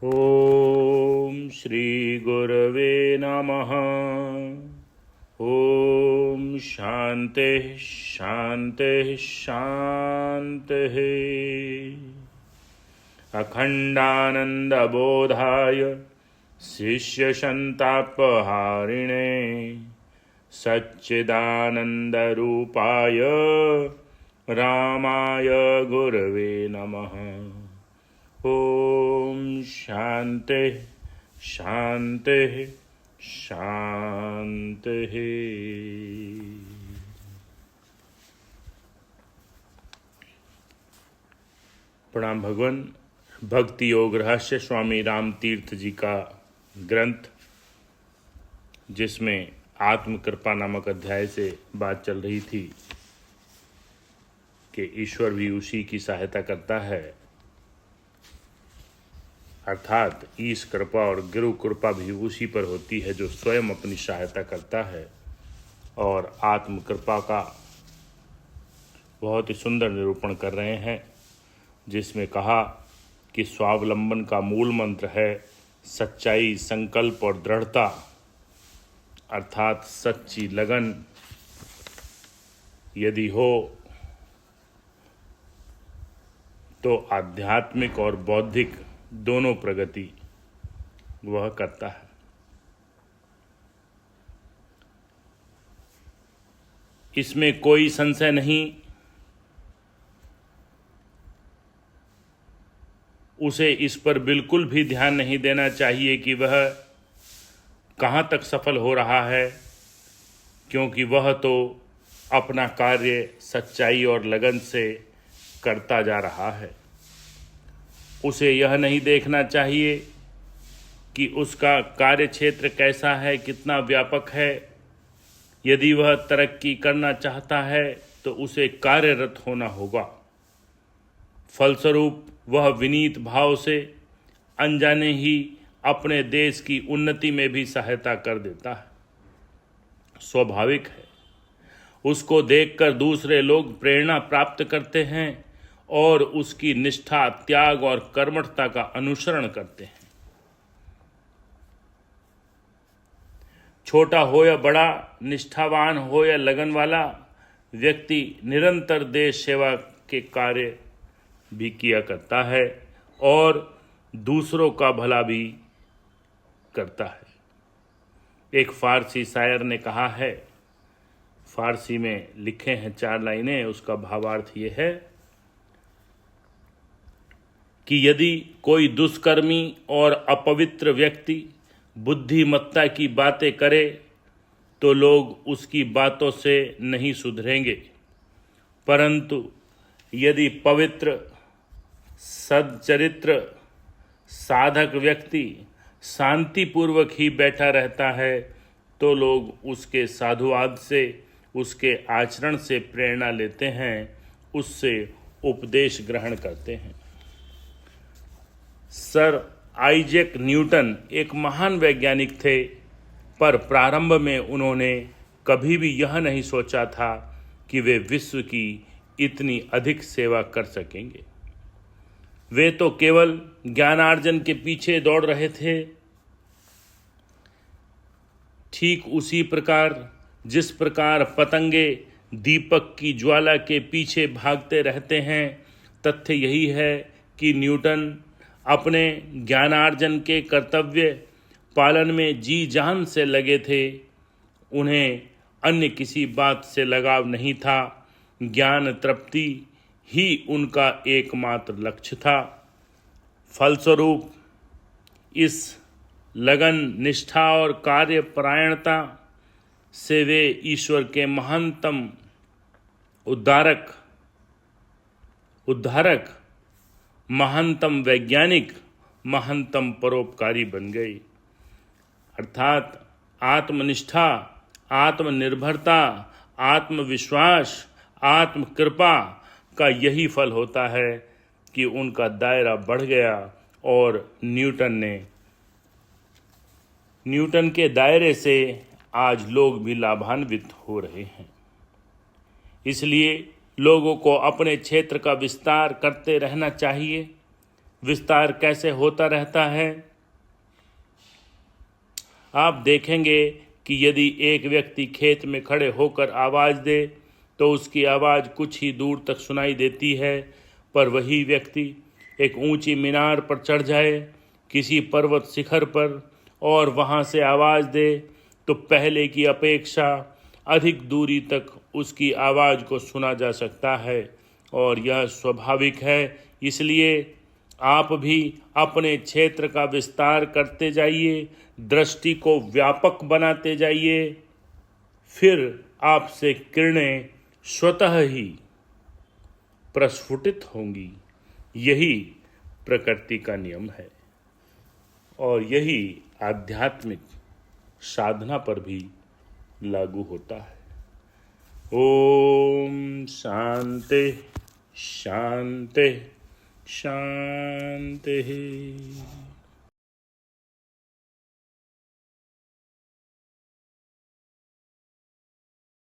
ओम श्री गुरवे नमः। ओम शांति शांति शांति। अखंडानंद बोधाय शिष्य संतापहारिणे सच्चिदानंद रूपाय रामाय गुरवे नमः। ओम शांति शांति शांति। प्रणाम भगवान। भक्ति योग रहस्य स्वामी राम तीर्थ जी का ग्रंथ, जिसमें आत्म कृपा नामक अध्याय से बात चल रही थी कि ईश्वर भी उसी की सहायता करता है, अर्थात ईश कृपा और गुरु कृपा भी उसी पर होती है जो स्वयं अपनी सहायता करता है। और आत्म कृपा का बहुत ही सुंदर निरूपण कर रहे हैं, जिसमें कहा कि स्वावलंबन का मूल मंत्र है सच्चाई, संकल्प और दृढ़ता, अर्थात सच्ची लगन यदि हो तो आध्यात्मिक और बौद्धिक दोनों प्रगति वह करता है। इसमें कोई संशय नहीं, उसे इस पर बिल्कुल भी ध्यान नहीं देना चाहिए कि वह कहाँ तक सफल हो रहा है, क्योंकि वह तो अपना कार्य सच्चाई और लगन से करता जा रहा है। उसे यह नहीं देखना चाहिए कि उसका कार्य क्षेत्र कैसा है, कितना व्यापक है। यदि वह तरक्की करना चाहता है तो उसे कार्यरत होना होगा। फलस्वरूप वह विनीत भाव से अनजाने ही अपने देश की उन्नति में भी सहायता कर देता है। स्वाभाविक है, उसको देखकर दूसरे लोग प्रेरणा प्राप्त करते हैं और उसकी निष्ठा, त्याग और कर्मठता का अनुसरण करते हैं। छोटा हो या बड़ा, निष्ठावान हो या लगन वाला व्यक्ति निरंतर देश सेवा के कार्य भी किया करता है और दूसरों का भला भी करता है। एक फारसी शायर ने कहा है, फारसी में लिखे हैं 4 लाइनें, उसका भावार्थ ये है कि यदि कोई दुष्कर्मी और अपवित्र व्यक्ति बुद्धिमत्ता की बातें करे तो लोग उसकी बातों से नहीं सुधरेंगे, परंतु यदि पवित्र सच्चरित्र साधक व्यक्ति शांतिपूर्वक ही बैठा रहता है तो लोग उसके साधुवाद से, उसके आचरण से प्रेरणा लेते हैं, उससे उपदेश ग्रहण करते हैं। सर आइजैक न्यूटन एक महान वैज्ञानिक थे, पर प्रारंभ में उन्होंने कभी भी यह नहीं सोचा था कि वे विश्व की इतनी अधिक सेवा कर सकेंगे। वे तो केवल ज्ञानार्जन के पीछे दौड़ रहे थे। ठीक उसी प्रकार जिस प्रकार पतंगे दीपक की ज्वाला के पीछे भागते रहते हैं, तथ्य यही है कि न्यूटन अपने ज्ञानार्जन के कर्तव्य पालन में जी जान से लगे थे। उन्हें अन्य किसी बात से लगाव नहीं था। ज्ञान तृप्ति ही उनका एकमात्र लक्ष्य था। फलस्वरूप इस लगन, निष्ठा और कार्यपरायणता से वे ईश्वर के महानतम उद्धारक, महानतम वैज्ञानिक, महानतम परोपकारी बन गई। अर्थात आत्मनिष्ठा, आत्मनिर्भरता, आत्मविश्वास, आत्मकृपा का यही फल होता है कि उनका दायरा बढ़ गया और न्यूटन के दायरे से आज लोग भी लाभान्वित हो रहे हैं। इसलिए लोगों को अपने क्षेत्र का विस्तार करते रहना चाहिए। विस्तार कैसे होता रहता है। आप देखेंगे कि यदि एक व्यक्ति खेत में खड़े होकर आवाज़ दे तो उसकी आवाज़ कुछ ही दूर तक सुनाई देती है, पर वही व्यक्ति एक ऊंची मीनार पर चढ़ जाए, किसी पर्वत शिखर पर, और वहां से आवाज़ दे तो पहले की अपेक्षा अधिक दूरी तक उसकी आवाज़ को सुना जा सकता है। और यह स्वाभाविक है। इसलिए आप भी अपने क्षेत्र का विस्तार करते जाइए, दृष्टि को व्यापक बनाते जाइए, फिर आपसे किरणें स्वतः ही प्रस्फुटित होंगी। यही प्रकृति का नियम है और यही आध्यात्मिक साधना पर भी लागू होता है। ओम शांति शांति शांति।